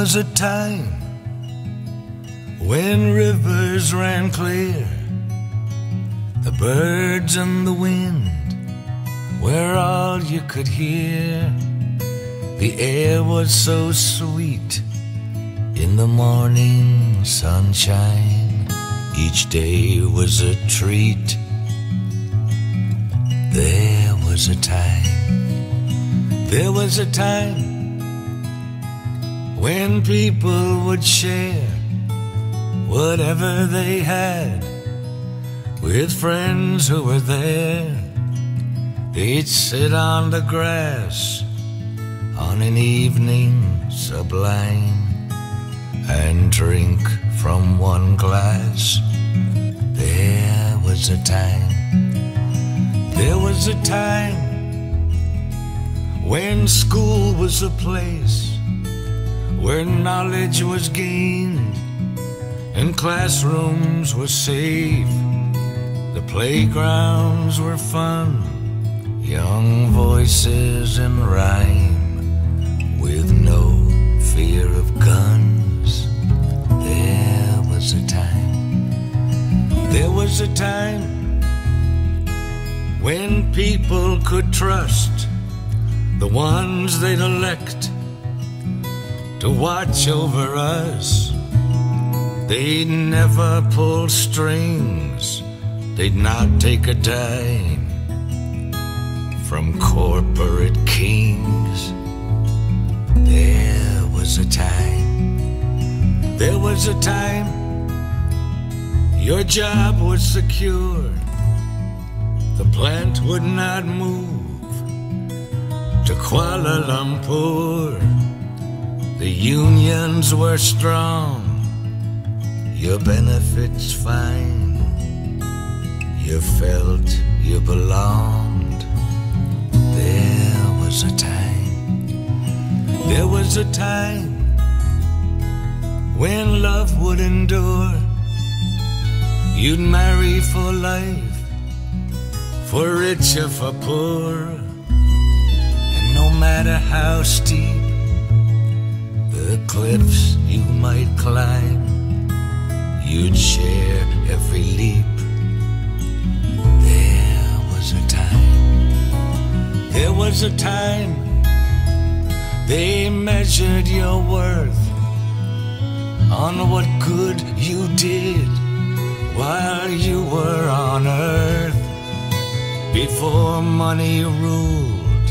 was a time when rivers ran clear, the birds and the wind were all you could hear. The air was so sweet in the morning sunshine. Each day was a treat. There was a time when people would share whatever they had with friends who were there. They'd sit on the grass on an evening sublime and drink from one glass. There was a time when school was a place where knowledge was gained and classrooms were safe. The playgrounds were fun, young voices in rhyme with no fear of guns. There was a time when people could trust the ones they'd elect to watch over us. They'd never pull strings, they'd not take a dime from corporate kings. There was a time your job was secure. The plant would not move to Kuala Lumpur. The unions were strong, your benefits fine. You felt you belonged. There was a time when love would endure. You'd marry for life, for rich or for poor. And no matter how steep the cliffs you might climb, you'd share every leap. There was a time they measured your worth on what good you did while you were on earth, before money ruled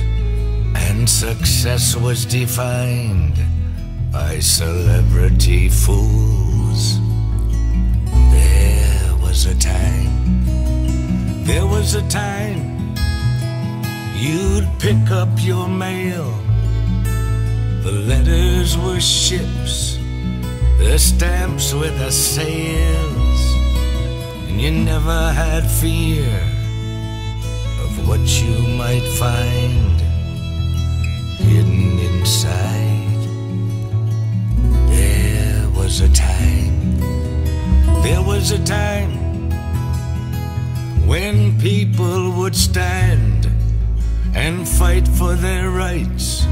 and success was defined by celebrity fools. There was a time you'd pick up your mail. The letters were ships, the stamps were the sails, and you never had fear of what you might find hidden inside. There was a time when people would stand and fight for their rights.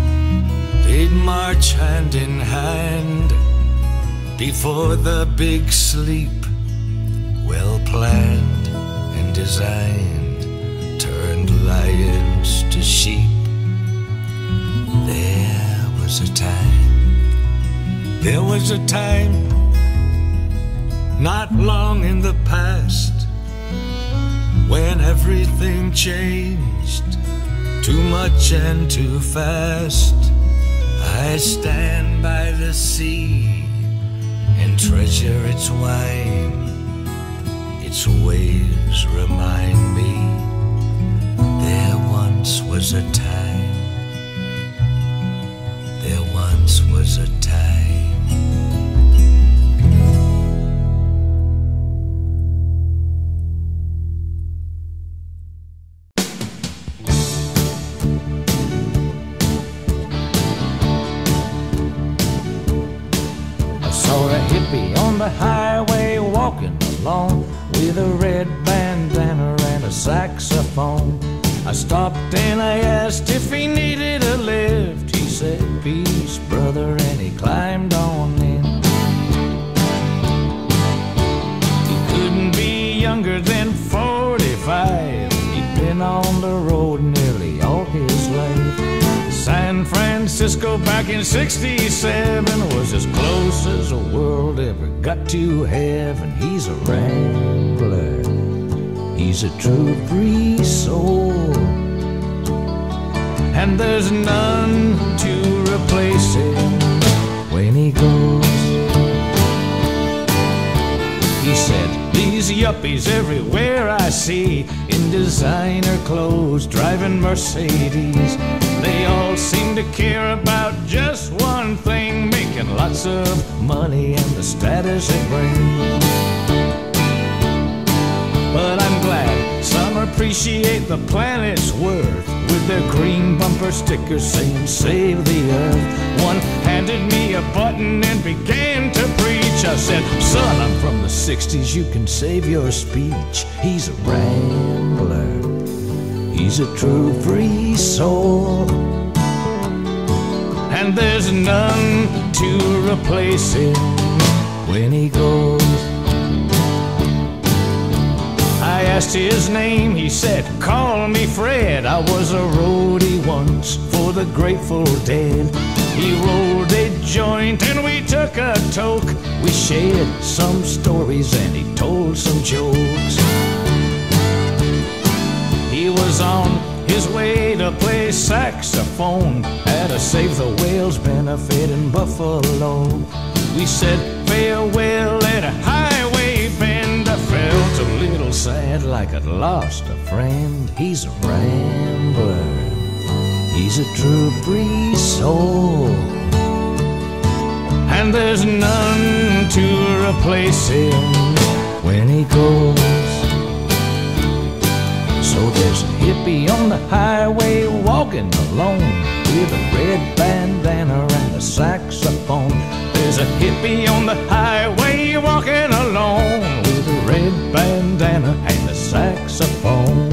They'd march hand in hand before the big sleep, well planned and designed, turned lions to sheep. There was a time not long in the past when everything changed too much and too fast. I stand by the sea and treasure its wine. Its waves remind me there once was a time. There once was a time. On the highway walking along with a red bandana and a saxophone. I stopped and I asked if he needed a lift. He said, "Peace, brother," and he climbed on in. He couldn't be younger than 45. He'd been on the road nearly all his life. San Francisco back in '67 was as close as the world ever got to heaven. He's a rambler, he's a true free soul, and there's none to replace him when he goes. He said, "These yuppies everywhere I see, in designer clothes, driving Mercedes, they all seem to care about just one thing, making lots of money and the status it brings. But I'm glad some appreciate the planet's worth, with their green bumper stickers saying save the earth." One handed me a button and began to preach. I said, "Son, I'm from the '60s, you can save your speech." He's a rambler, he's a true free soul, and there's none to replace him when he goes. I asked his name, he said, "Call me Fred. I was a roadie once for the Grateful Dead." He rolled a joint and we took a toke. We shared some stories and he told some jokes. He was on his way to play saxophone at a Save the Whales benefit in Buffalo. We said farewell at a highway bend. I felt a little sad, like I'd lost a friend. He's a rambler, he's a true free soul, and there's none to replace him when he goes. So there's a hippie on the highway walking alone, with a red bandana and a saxophone. There's a hippie on the highway walking alone, with a red bandana and a saxophone.